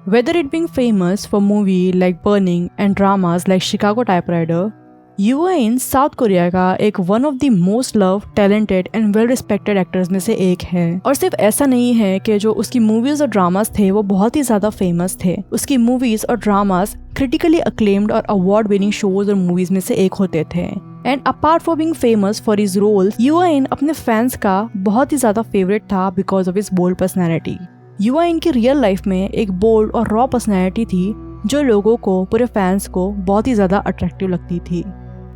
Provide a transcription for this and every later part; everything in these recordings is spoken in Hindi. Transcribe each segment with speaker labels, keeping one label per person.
Speaker 1: Whether it being famous for movie like Burning and dramas like Chicago Typewriter, your in south Korea का एक one of the most love, talented and well respected actors में से एक है। और सिर्फ ऐसा नहीं है कि जो उसकी मूवीज और ड्रामास थे वो बहुत ही ज्यादा फेमस थे। उसकी मूवीज और ड्रामास क्रिटिकली अक्लेम्ड और अवार्ड विनिंग शोज और मूवीज में से एक होते थे। And apart for being famous for his roles, Yoo Ah-in अपने फैंस का बहुत ही ज्यादा फेवरेट था because of his bold personality. Yoo Ah-in की रियल लाइफ में एक बोल्ड और रॉ पर्सनैलिटी थी जो लोगों को, पूरे फैंस को बहुत ही ज्यादा अट्रैक्टिव लगती थी।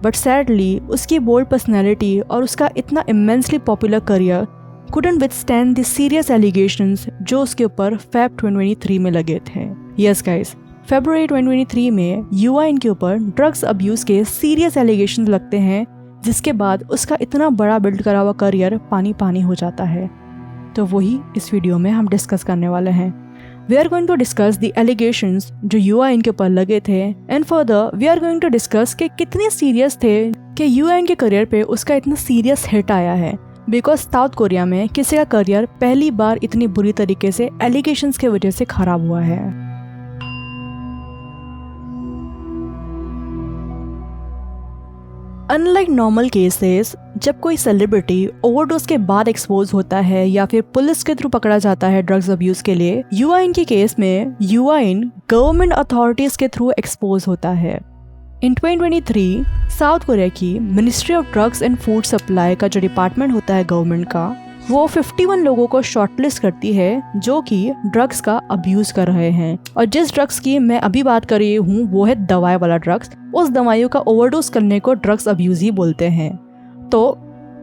Speaker 1: बट सैडली उसकी बोल्ड पर्सनैलिटी और उसका इतना immensely popular career couldn't withstand the serious allegations जो उसके ऊपर Feb 2023 में लगे थे। Yes guys, February 2023 में युआ इन के ऊपर ड्रग्स अब्यूज के सीरियस एलिगेशंस लगते हैं, जिसके बाद उसका इतना बड़ा बिल्ड करा हुआ करियर पानी पानी हो जाता है। तो वही इस वीडियो में हम डिस्कस करने वाले हैं। We are going to discuss the allegations जो युआ इन के ऊपर लगे थे, and further we are going to discuss कि कितने सीरियस थे कि युआ इन के करियर पे उसका इतना सीरियस हिट आया है। बिकॉज साउथ कोरिया में किसी का करियर पहली बार इतनी बुरी तरीके से एलिगेशंस की वजह से खराब हुआ है। अनलाइक नॉर्मल केसेस, जब कोई सेलिब्रिटी ओवरडोज के बाद एक्सपोज होता है या फिर पुलिस के थ्रू पकड़ा जाता है ड्रग्स अब्यूज के लिए, युआ इन के केस में युआ इन गवर्नमेंट अथॉरिटीज के थ्रू एक्सपोज होता है। इन 2023 साउथ कोरिया की ministry of drugs and food supply का जो डिपार्टमेंट होता है गवर्नमेंट का, वो 51 लोगों को शॉर्टलिस्ट करती है जो कि ड्रग्स का अब्यूज कर रहे हैं। और जिस ड्रग्स की मैं अभी बात कर रही हूँ वो है दवाई वाला ड्रग्स। उस दवाइयों का ओवरडोज करने को ड्रग्स अब्यूज ही बोलते हैं। तो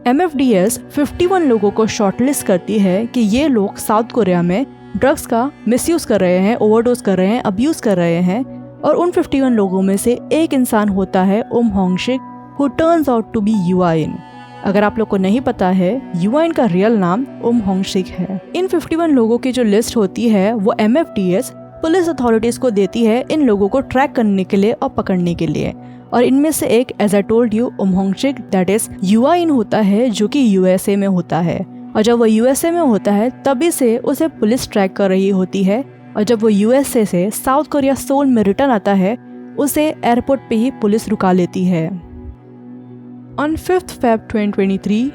Speaker 1: MFDS 51 लोगों को शॉर्टलिस्ट करती है कि ये लोग साउथ कोरिया में ड्रग्स का मिसयूज कर रहे हैं, ओवरडोज कर रहे हैं, अब्यूज कर रहे हैं। और उन 51 लोगों में से एक इंसान होता है Um Hong-sik, who turns out to be Yoo Ah-in. अगर आप लोग को नहीं पता है, युआ इन का रियल नाम उम होंगशिक है। इन 51 लोगों की जो लिस्ट होती है वो MFDS पुलिस अथॉरिटीज को देती है इन लोगों को ट्रैक करने के लिए और पकड़ने के लिए। और इनमें से एक, as I told you, Um Hong-sik, that is Yoo Ah-in होता है, जो कि USA में होता है। और जब वो USA में होता है तभी से उसे पुलिस ट्रैक कर रही होती है। और जब वो USA से साउथ कोरिया सोल में रिटर्न आता है, उसे एयरपोर्ट पे ही पुलिस रुका लेती है। ऑन 5 Feb 2023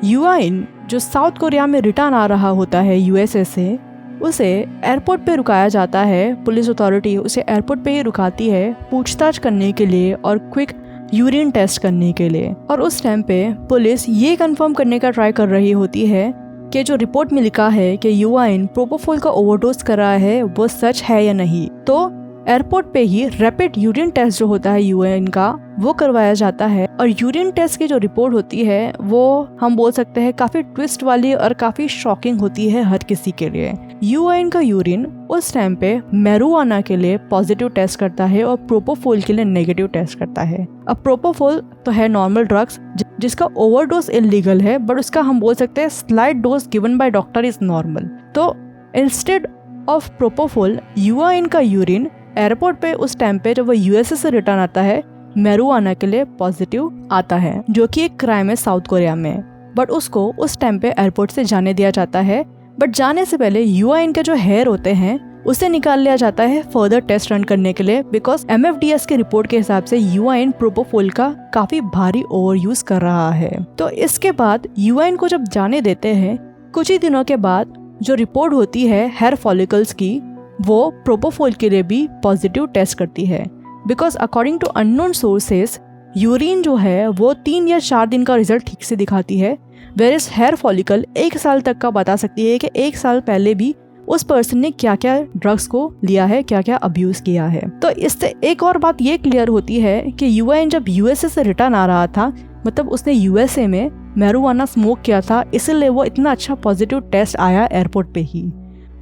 Speaker 1: युआ इन जो साउथ कोरिया में रिटर्न आ रहा होता है USA से, उसे एयरपोर्ट पे रुकाया जाता है। पुलिस अथॉरिटी उसे एयरपोर्ट पे ही रुकाती है पूछताछ करने के लिए और क्विक यूरिन टेस्ट करने के लिए। और उस टाइम पे पुलिस ये कंफर्म करने का ट्राई कर रही होती है कि जो रिपोर्ट में लिखा है कि युआ इन प्रोपोफोल का ओवरडोज कर रहा है वो सच है या नहीं। तो एयरपोर्ट पे ही रैपिड यूरिन टेस्ट जो होता है युआ इन का, वो करवाया जाता है। और यूरिन टेस्ट की जो रिपोर्ट होती है वो हम बोल सकते हैं काफी ट्विस्ट वाली और काफी शॉकिंग होती है हर किसी के लिए। युआ इन का यूरिन उस टाइम पे मैरिजुआना के लिए पॉजिटिव टेस्ट करता है और प्रोपोफोल के लिए नेगेटिव टेस्ट करता है। अब प्रोपोफोल तो है नॉर्मल ड्रग्स जिसका ओवरडोज इलीगल है, बट उसका हम बोल सकते हैं slight dose given by doctor is normal. तो इंस्टेड ऑफ प्रोपोफोल, युआ इन का यूरिन एयरपोर्ट पे उस टाइम पे जब वो USA से रिटर्न आता है मैरिजुआना के लिए पॉजिटिव आता है, जो कि एक क्राइम है साउथ कोरिया में। बट उसको उस टाइम पे एयरपोर्ट से जाने दिया जाता है। बट जाने से पहले युआ इन के जो हेयर होते हैं उसे निकाल लिया जाता है फर्दर टेस्ट रन करने के लिए, बिकॉज MFDS के रिपोर्ट के हिसाब से युआ इन प्रोपोफोल का काफी भारी ओवर यूज कर रहा है। तो इसके बाद युआ इन को जब जाने देते हैं, कुछ ही दिनों के बाद जो रिपोर्ट होती है हेयर फॉलिकल्स की, वो प्रोपोफोल के लिए भी पॉजिटिव टेस्ट करती है। Because according to unknown sources urine जो है वो 3 या 4 दिन का रिजल्ट ठीक से दिखाती है, वेयरएज हेयर फॉलिकल 1 साल तक का बता सकती है कि 1 साल पहले भी उस पर्सन ने क्या क्या ड्रग्स को लिया है, क्या क्या अब्यूज किया है। तो इससे एक और बात ये क्लियर होती है कि युआ इन जब USA से रिटर्न आ रहा था, मतलब उसने USA में मैरिजुआना स्मोक किया था, इसलिए वो इतना अच्छा पॉजिटिव टेस्ट आया एयरपोर्ट पे ही।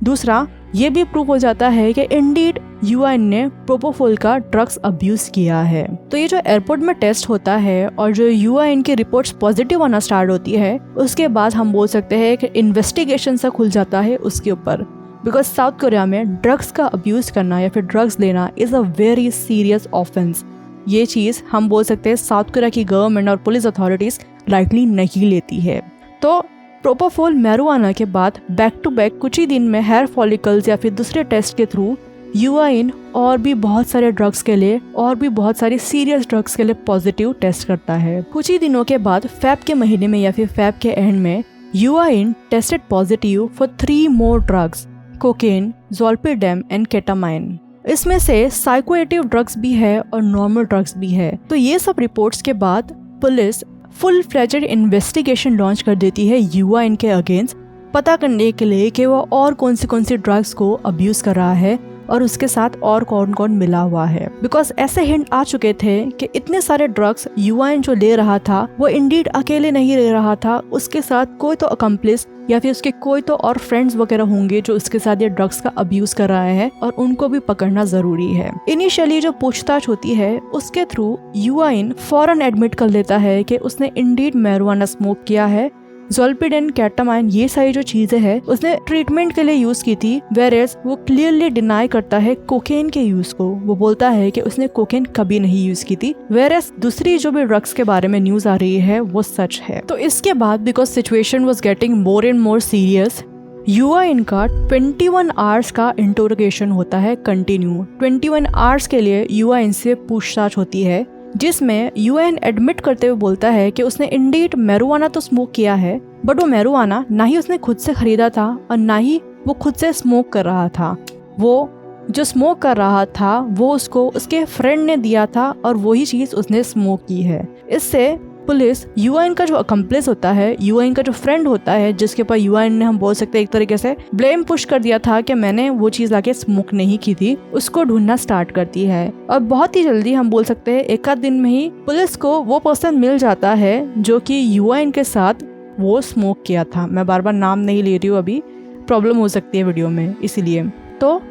Speaker 1: दूसरा, ये भी प्रूव हो जाता है कि इंडीड युआ इन ने प्रोपोफोल का ड्रग्स अब्यूज किया है। तो ये जो एयरपोर्ट में टेस्ट होता है और जो युआ इन की रिपोर्ट्स पॉजिटिव आना स्टार्ट होती है, उसके बाद हम बोल सकते हैं कि इन्वेस्टिगेशन सा खुल जाता है उसके ऊपर। बिकॉज साउथ कोरिया में ड्रग्स का अब्यूज करना या फिर ड्रग्स लेना is a very serious offence. ये चीज़ हम बोल सकते हैं साउथ कोरिया की गवर्नमेंट और पुलिस अथॉरिटीज लाइटली नहीं लेती है। तो प्रोपोफोल मैरिजुआना के बाद बैक टू बैक कुछ ही दिन में हेयर फॉलिकल्स या फिर दूसरे टेस्ट के थ्रू यूआइन और भी बहुत सारे ड्रग्स के लिए और भी बहुत सारी सीरियस ड्रग्स के लिए पॉजिटिव टेस्ट करता है। कुछ ही दिनों के बाद फेब के महीने में या फिर फेब के एंड में Yoo Ah-in tested positive for 3 more drugs, cocaine, zolpidem and ketamine. इसमें से साइकोएक्टिव ड्रग्स भी है और नॉर्मल ड्रग्स भी है। तो ये सब रिपोर्ट्स के बाद police full fledged investigation launch कर देती है यूआइन के अगेंस्ट, पता करने के लिए कि वो और कौन सी ड्रग्स को अब्यूज कर रहा है और उसके साथ और कौन कौन मिला हुआ है। बिकॉज ऐसे हिंट आ चुके थे कि इतने सारे ड्रग्स यूआइन जो ले रहा था वो इंडीड अकेले नहीं ले रहा था, उसके साथ कोई तो अकम्प्लिस या फिर उसके कोई तो और फ्रेंड्स वगैरह होंगे जो उसके साथ ये ड्रग्स का अब्यूज कर रहे हैं और उनको भी पकड़ना जरूरी है। इनिशियली जो पूछताछ होती है उसके थ्रू यूआइन फौरन एडमिट कर लेता है कि उसने इंडीड मैरिजुआना स्मोक किया है, ज़ोल्पिडेम, केटामाइन, ये सारी जो चीजें हैं उसने ट्रीटमेंट के लिए यूज की थी। वेरेस वो क्लियरली डिनाई करता है कोकेन के यूज को। वो बोलता है कि उसने कोकेन कभी नहीं यूज की थी। वेरेस दूसरी जो भी ड्रग्स के बारे में न्यूज आ रही है वो सच है। तो इसके बाद because situation was getting more and more serious, Yoo Ah-in का 21 आवर्स का इंटरोगेशन होता है कंटिन्यू। 21 आवर्स के लिए यूआइन से पूछताछ होती है, जिसमें यूएन एडमिट करते हुए बोलता है कि उसने इंडीड मैरिजुआना तो स्मोक किया है, बट वो मैरिजुआना ना ही उसने खुद से खरीदा था और ना ही वो खुद से स्मोक कर रहा था। वो जो स्मोक कर रहा था वो उसको उसके फ्रेंड ने दिया था और वही चीज उसने स्मोक की है। इससे पुलिस यूएन का जो अकम्प्लिस होता है, यूएन का जो फ्रेंड होता है, जिसके ऊपर यूएन ने हम बोल सकते हैं एक तरीके से ब्लेम पुश कर दिया था कि मैंने वो चीज लाके स्मोक नहीं की थी, उसको ढूंढना स्टार्ट करती है। और बहुत ही जल्दी हम बोल सकते हैं एक आध दिन में ही पुलिस को वो पर्सन मिल जाता है जो कि यूएन के साथ वो स्मोक किया था। मैं बार बार नाम नहीं ले रही हूँ, अभी प्रॉब्लम हो सकती है वीडियो में इसीलिए। तो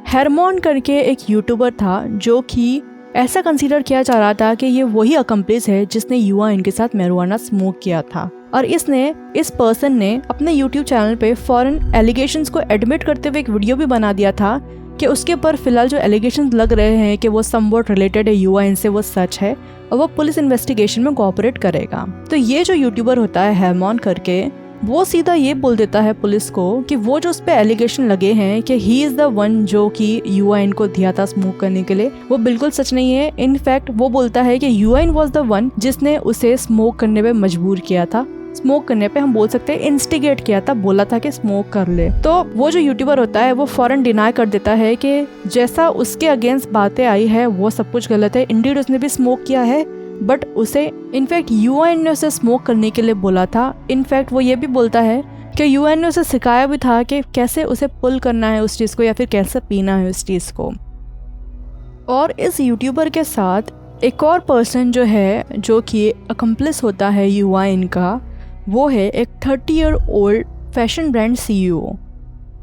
Speaker 1: हेरमोन करके एक यूट्यूबर था जो कि ऐसा कंसीडर किया जा रहा था कि ये वही अकम्प्लिस है जिसने यूआइन के साथ मैरिजुआना स्मोक किया था। और इस पर्सन ने अपने यूट्यूब चैनल पे फॉरेन एलिगेशंस को एडमिट करते हुए एक वीडियो भी बना दिया था कि उसके ऊपर फिलहाल जो एलिगेशंस लग रहे हैं कि वो समवॉट रिलेटेड है यूआइन से, वो सच है और वो पुलिस इन्वेस्टिगेशन में कोऑपरेट करेगा। तो ये जो यूट्यूबर होता है हेरमोन करके, वो सीधा ये बोल देता है पुलिस को कि वो जो उस पे एलिगेशन लगे हैं कि ही इज द वन जो कि यूआइन को दिया था स्मोक करने के लिए, वो बिल्कुल सच नहीं है। इनफैक्ट वो बोलता है कि यूआइन वाज द वन जिसने उसे स्मोक करने पे मजबूर किया था। स्मोक करने पे हम बोल सकते हैं इंस्टिगेट किया था, बोला था कि स्मोक कर ले। तो वो जो यूट्यूबर होता है वो फौरन डिनाई कर देता है कि जैसा उसके अगेंस्ट बातें आई है वो सब कुछ गलत है। इंडीड उसने भी स्मोक किया है, बट उसे इनफैक्ट यूएन ने उसे स्मोक करने के लिए बोला था। इनफैक्ट वो ये भी बोलता है कि यूएन ने उसे सिखाया भी था कि कैसे उसे पुल करना है उस चीज़ को या फिर कैसे पीना है उस चीज़ को। और इस यूट्यूबर के साथ एक और पर्सन जो है जो कि अकम्प्लिस होता है यूएन का, वो है एक 30 year old fashion brand CEO.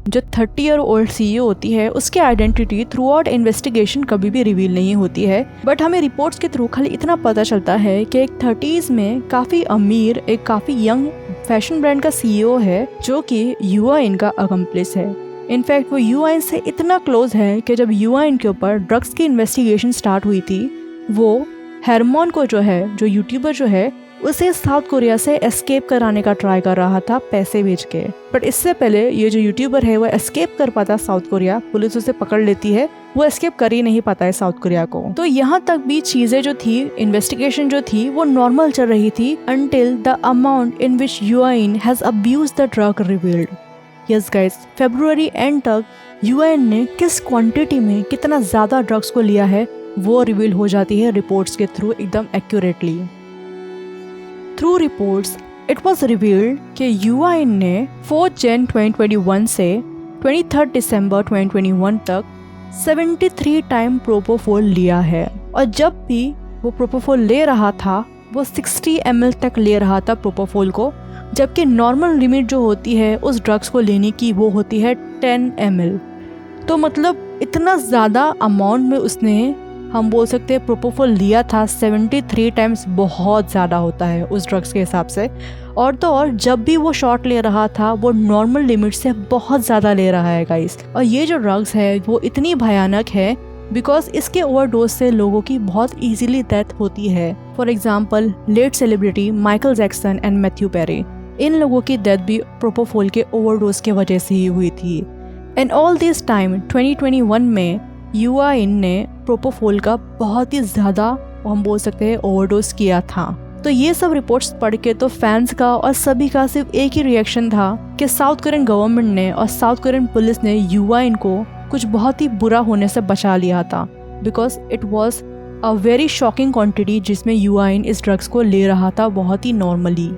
Speaker 1: जो 30 ईयर ओल्ड सीईओ होती है उसकी आइडेंटिटी थ्रू आउट इन्वेस्टिगेशन कभी भी रिवील नहीं होती है, बट हमें रिपोर्ट्स के थ्रू खाली इतना पता चलता है कि एक 30s में काफ़ी अमीर, एक काफ़ी यंग फैशन ब्रांड का सीईओ है जो कि यूआइन का अकम्प्लिस है। इनफैक्ट वो यूआइन से इतना क्लोज है कि जब यूआइन के ऊपर ड्रग्स की इन्वेस्टिगेशन स्टार्ट हुई थी, वो हेरमोन को जो है, जो यूट्यूबर जो है, उसे साउथ कोरिया से एस्केप कराने का ट्राई कर रहा था पैसे भेज के। बट इससे पहले ये जो यूट्यूबर है वो एस्केप कर पाता साउथ कोरिया, पुलिस उसे पकड़ लेती है, वो एस्केप कर ही नहीं पाता है साउथ कोरिया को। तो यहाँ तक भी चीजें जो थी, इन्वेस्टिगेशन जो थी वो नॉर्मल चल रही थी until the amount in which यूआइन has abused the drug revealed। Yes guys, February and तक यूआइन ने किस क्वांटिटी में कितना ज्यादा ड्रग्स को लिया है वो रिवील हो जाती है रिपोर्ट्स के थ्रू एकदम accurately. Through reports it was revealed कि यूआइन ने 4 जन 2021 से 23 दिसंबर 2021 तक 73 टाइम प्रोपोफोल लिया है। और जब भी वो प्रोपोफोल ले रहा था वो 60 ml तक ले रहा था प्रोपोफोल को, जबकि नॉर्मल लिमिट जो होती है उस ड्रग्स को लेने की वो होती है 10 ml। तो मतलब इतना ज़्यादा अमाउंट में उसने, हम बोल सकते हैं, प्रोपोफोल लिया था। 73 टाइम्स बहुत ज़्यादा होता है उस ड्रग्स के हिसाब से। और तो और जब भी वो शॉट ले रहा था वो नॉर्मल लिमिट से बहुत ज़्यादा ले रहा है गाइस। और ये जो ड्रग्स है वो इतनी भयानक है बिकॉज इसके ओवरडोज से लोगों की बहुत इजीली डेथ होती है। For example late celebrity Michael Jackson and Matthew Perry, इन लोगों की डेथ भी प्रोपोफोल के ओवरडोज के वजह से ही हुई थी। एंड ऑल दिस टाइम 2021 में यूआईन ने प्रोपोफोल का बहुत ही ज़्यादा, हम बोल सकते हैं, ओवरडोज किया था। तो ये सब रिपोर्ट्स पढ़ के तो फैंस का और सभी का सिर्फ एक ही रिएक्शन था कि साउथ कोरियन गवर्नमेंट ने और साउथ कोरियन पुलिस ने यूआईन को कुछ बहुत ही बुरा होने से बचा लिया था, because it was a very shocking quantity जिसमें यूआईन इस ड्रग्स को ले रहा था बहुत ही नॉर्मली।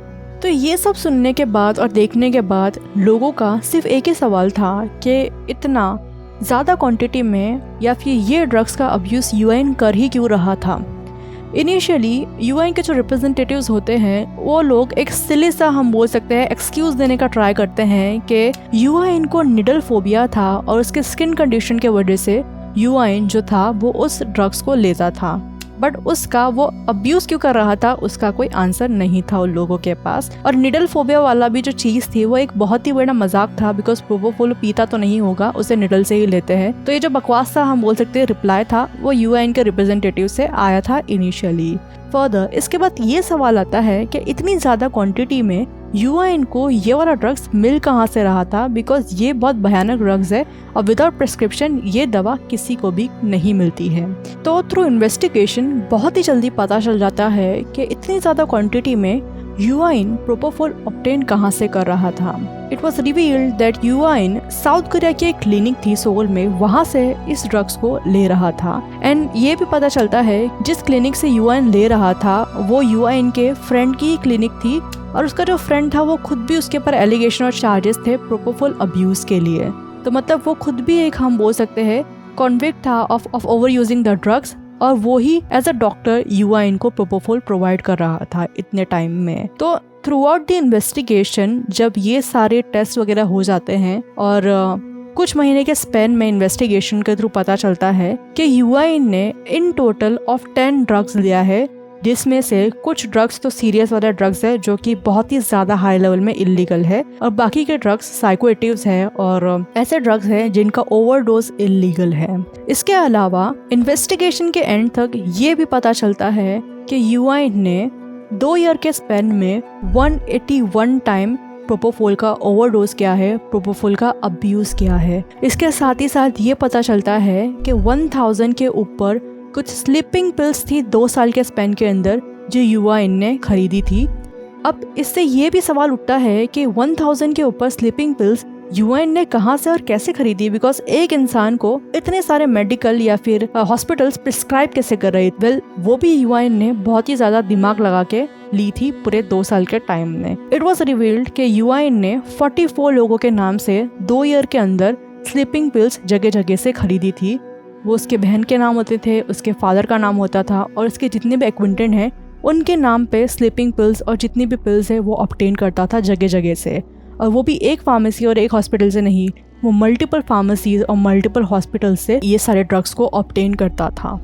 Speaker 1: तो ये सब सुनने के बाद और देखने के बाद लोगों का सिर्फ एक ही सवाल था कि इतना ज़्यादा क्वांटिटी में या फिर ये ड्रग्स का अब्यूज़ यूआईन कर ही क्यों रहा था। इनिशियली यूआईन के जो रिप्रेजेंटेटिव्स होते हैं वो लोग एक सिली सा, हम बोल सकते हैं, एक्सक्यूज़ देने का ट्राई करते हैं कि यूआईन को निडल फोबिया था और उसके स्किन कंडीशन के वजह से यूआईन जो था वो उस ड्रग्स को लेता था, बट उसका वो अब्यूज़ क्यों कर रहा था उसका कोई आंसर नहीं था उन लोगों के पास। और निडल फोबिया वाला भी जो चीज़ थी वो एक बहुत ही बड़ा मजाक था, बिकॉज प्रोपोफोल पीता तो नहीं होगा, उसे निडल से ही लेते हैं। तो ये जो बकवास था, हम बोल सकते हैं, रिप्लाई था, वो यूएन के रिप्रेजेंटेटिव से आया था इनिशियली। फर्दर इसके बाद ये सवाल आता है कि इतनी ज़्यादा क्वांटिटी में यूआईन को ये वाला ड्रग्स मिल कहाँ से रहा था, बिकॉज ये बहुत भयानक ड्रग्स है और विदाउट प्रिस्क्रिप्शन ये दवा किसी को भी नहीं मिलती है। तो थ्रू इन्वेस्टिगेशन बहुत ही जल्दी पता चल जाता है कि इतनी ज़्यादा क्वांटिटी में यूआईन प्रोपोफोल ऑब्टेन कहाँ से कर रहा था। It was revealed that Yoo Ah-in South Korea की एक क्लिनिक थी सोल में, वहाँ से इस ड्रग्स को ले रहा था। एंड ये भी पता चलता है जिस क्लिनिक से यूआईन ले रहा था वो यूआईन के फ्रेंड की क्लिनिक थी, और उसका जो फ्रेंड था वो खुद भी उसके ऊपर एलिगेशन और चार्जेस थे प्रोपोफोल अब्यूज़ के लिए। तो मतलब वो खुद भी एक, हम बोल सकते हैं, कॉन्विक्ट था of over using the drugs, और वो ही एज अ डॉक्टर यूआईन को प्रोपोफोल प्रोवाइड कर रहा था इतने टाइम में। तो थ्रू आउट द इन्वेस्टिगेशन जब ये सारे टेस्ट वगैरह हो जाते हैं और कुछ महीने के स्पेन में इन्वेस्टिगेशन के थ्रू पता चलता है कि यूआईन ने इन टोटल ऑफ 10 ड्रग्स लिया है, जिसमें से कुछ ड्रग्स तो सीरियस वाला ड्रग्स है जो कि बहुत ही ज्यादा हाई लेवल में इलीगल है, और बाकी के ड्रग्स साइकोएक्टिव्स हैं और ऐसे ड्रग्स हैं जिनका ओवरडोज इलीगल है। इसके अलावा इन्वेस्टिगेशन के एंड तक ये भी पता चलता है कि यूआईन ने 2 ईयर के स्पेन में 181 टाइम प्रोपोफोल का ओवरडोज किया है, प्रोपोफोल का अब्यूज किया है। इसके साथ ही साथ ये पता चलता है कि 1000 के ऊपर कुछ स्लीपिंग पिल्स थी 2 साल के स्पेन के अंदर जो यूआईन ने खरीदी थी। अब इससे ये भी सवाल उठता है कि 1000 के ऊपर स्लीपिंग पिल्स यूआईन ने कहाँ से और कैसे खरीदी, बिकॉज एक इंसान को इतने सारे मेडिकल या फिर हॉस्पिटल्स प्रिस्क्राइब कैसे कर रही। वेल वो भी यूआईन ने बहुत ही ज्यादा दिमाग लगा के ली थी पूरे 2 साल के टाइम में। इट वॉज रिवील्ड कि यूआईन ने 44 लोगों के नाम से 2 ईयर के अंदर स्लीपिंग पिल्स जगह जगह से खरीदी थी। वो उसके बहन के नाम होते थे, उसके फादर का नाम होता था, और उसके जितने भी एक्विंटेंट हैं उनके नाम पे स्लीपिंग पिल्स और जितनी भी पिल्स है वो ऑब्टेन करता था जगह जगह से। और वो भी एक फार्मेसी और एक हॉस्पिटल से नहीं, वो मल्टीपल फार्मेसीज और मल्टीपल हॉस्पिटल से ये सारे ड्रग्स को ऑब्टेन करता था।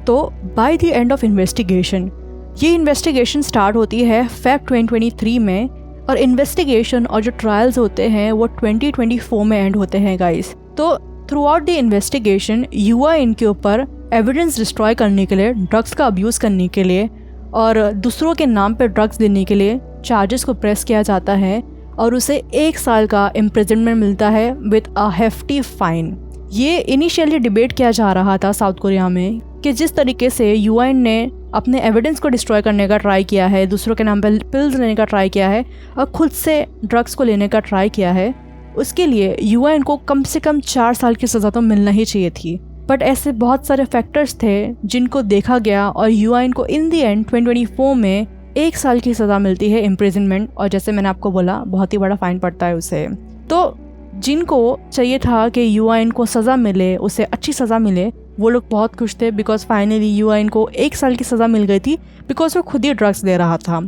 Speaker 1: तो by the end of investigation, ये इन्वेस्टिगेशन स्टार्ट होती है फेब 2023 में, और इन्वेस्टिगेशन और जो ट्रायल्स होते हैं वो 2024 में एंड होते हैं गाइस। तो थ्रू आउट द इन्वेस्टिगेशन यूआईन के ऊपर एविडेंस डिस्ट्रॉय करने के लिए, ड्रग्स का अब्यूज़ करने के लिए और दूसरों के नाम पे ड्रग्स देने के लिए चार्जेस को प्रेस किया जाता है, और उसे 1 साल का इम्प्रिजनमेंट मिलता है विद अ हेफ्टी फाइन। ये इनिशियली डिबेट किया जा रहा था साउथ कोरिया में कि जिस तरीके से यूआईन ने अपने एविडेंस को डिस्ट्रॉय करने का ट्राई किया है, दूसरों के नाम पर पिल्स लेने का ट्राई किया है और खुद से ड्रग्स को लेने का ट्राई किया है, उसके लिए यूआईन को कम से कम 4 साल की सज़ा तो मिलना ही चाहिए थी। बट ऐसे बहुत सारे फैक्टर्स थे जिनको देखा गया और यूआईन को इन दी एंड 2024 में 1 साल की सज़ा मिलती है इम्प्रिजनमेंट, और जैसे मैंने आपको बोला बहुत ही बड़ा फाइन पड़ता है उसे। तो जिनको चाहिए था कि यूआईन को सज़ा मिले, उसे अच्छी सज़ा मिले, वो लोग बहुत खुश थे बिकॉज फाइनली यूआईन को 1 साल की सज़ा मिल गई थी बिकॉज वो खुद ही ड्रग्स दे रहा था।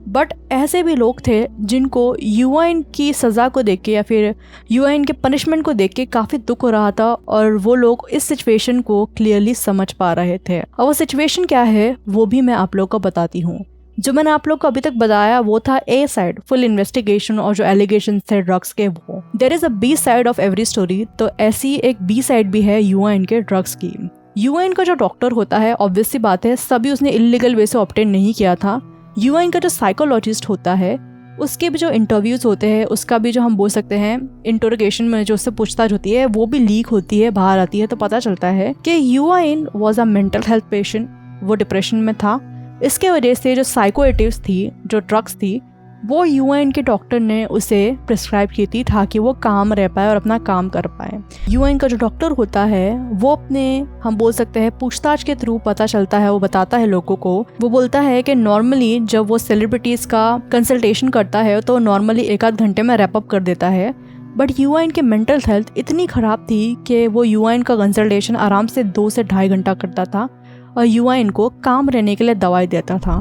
Speaker 1: बट ऐसे भी लोग थे जिनको यूआईन की सज़ा को देख के या फिर यूआईन के पनिशमेंट को देख के काफ़ी दुख हो रहा था, और वो लोग इस सिचुएशन को क्लियरली समझ पा रहे थे। और वो सिचुएशन क्या है वो भी मैं आप लोग को बताती हूँ। जो मैंने आप लोग को अभी तक बताया वो था ए साइड, फुल इन्वेस्टिगेशन और जो एलिगेशन थे ड्रग्स के वो। There is a B side of every story, तो ऐसी एक बी साइड भी है यूआईन के ड्रग्स की। यूआईन का जो डॉक्टर होता है, ऑब्वियस सी बात है सभी उसने इलीगल वे से ऑब्टेन नहीं किया था। यूआईन का जो साइकोलॉजिस्ट होता है उसके भी जो इंटरव्यूज होते हैं, उसका भी जो हम बोल सकते हैं इंटरोगेशन में जो उससे पूछताछ होती है वो भी लीक होती है, बाहर आती है, तो पता चलता है कि Yoo Ah-in was a mental health patient, वो डिप्रेशन में था। इसके वजह से जो साइकोएटिव्स थी, जो ड्रग्स थी, वो यूआईन के डॉक्टर ने उसे प्रिस्क्राइब की थी ताकि वो काम रह पाए और अपना काम कर पाए। यूआईन का जो डॉक्टर होता है वो अपने, हम बोल सकते हैं पूछताछ के थ्रू पता चलता है, वो बताता है लोगों को, वो बोलता है कि नॉर्मली जब वो सेलिब्रिटीज का कंसल्टेशन करता है तो नॉर्मली 1-8 घंटे में रैप अप कर देता है, बट यूआईन की मेंटल हेल्थ इतनी ख़राब थी कि वो यूआईन का कंसल्टेशन आराम से 2 से 2.5 घंटा करता था और यूआईन को काम रहने के लिए दवाई देता था।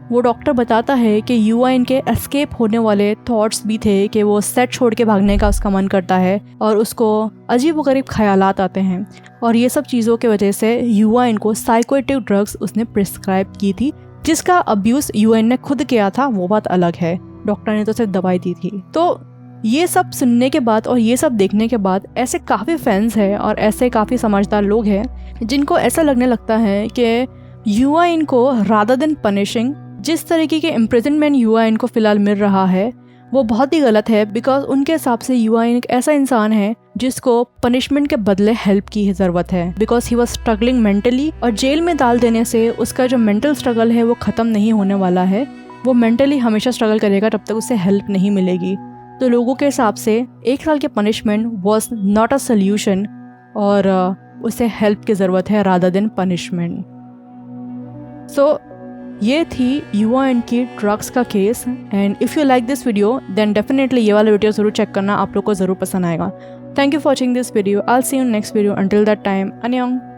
Speaker 1: वो डॉक्टर बताता है कि यूआईन के एस्केप होने वाले थॉट्स भी थे कि वो सेट छोड़ के भागने का उसका मन करता है और उसको अजीबोगरीब ख्यालात आते हैं, और ये सब चीज़ों की वजह से यूआईन को साइकोएटिव ड्रग्स उसने प्रिस्क्राइब की थी, जिसका अब्यूज़ यूआईन ने खुद किया था वो बात अलग है, डॉक्टर ने तो सिर्फ दवाई दी थी। तो ये सब सुनने के बाद और ये सब देखने के बाद ऐसे काफ़ी फैंस हैं और ऐसे काफ़ी समझदार लोग हैं जिनको ऐसा लगने लगता है कि यूआईन को रादर देन पनिशिंग, जिस तरीके के इम्प्रिजनमेंट यूआईन को फिलहाल मिल रहा है वो बहुत ही गलत है, बिकॉज उनके हिसाब से यूआईन एक ऐसा इंसान है जिसको पनिशमेंट के बदले हेल्प की ज़रूरत है, because he was struggling mentally, और जेल में डाल देने से उसका जो मेंटल स्ट्रगल है वो ख़त्म नहीं होने वाला है, वो मेंटली हमेशा स्ट्रगल करेगा जब तक उसे हेल्प नहीं मिलेगी। तो लोगों के हिसाब से 1 साल के punishment was not a solution और उसे हेल्प की ज़रूरत है रादर देन पनिशमेंट। सो ये थी यूआईन की ड्रग्स का case, and if you like this video then definitely ये वाला वीडियो ज़रूर चेक करना, आप लोग को ज़रूर पसंद आएगा। Thank you for watching this video, I will see you in next video, until that time, अन्यंग।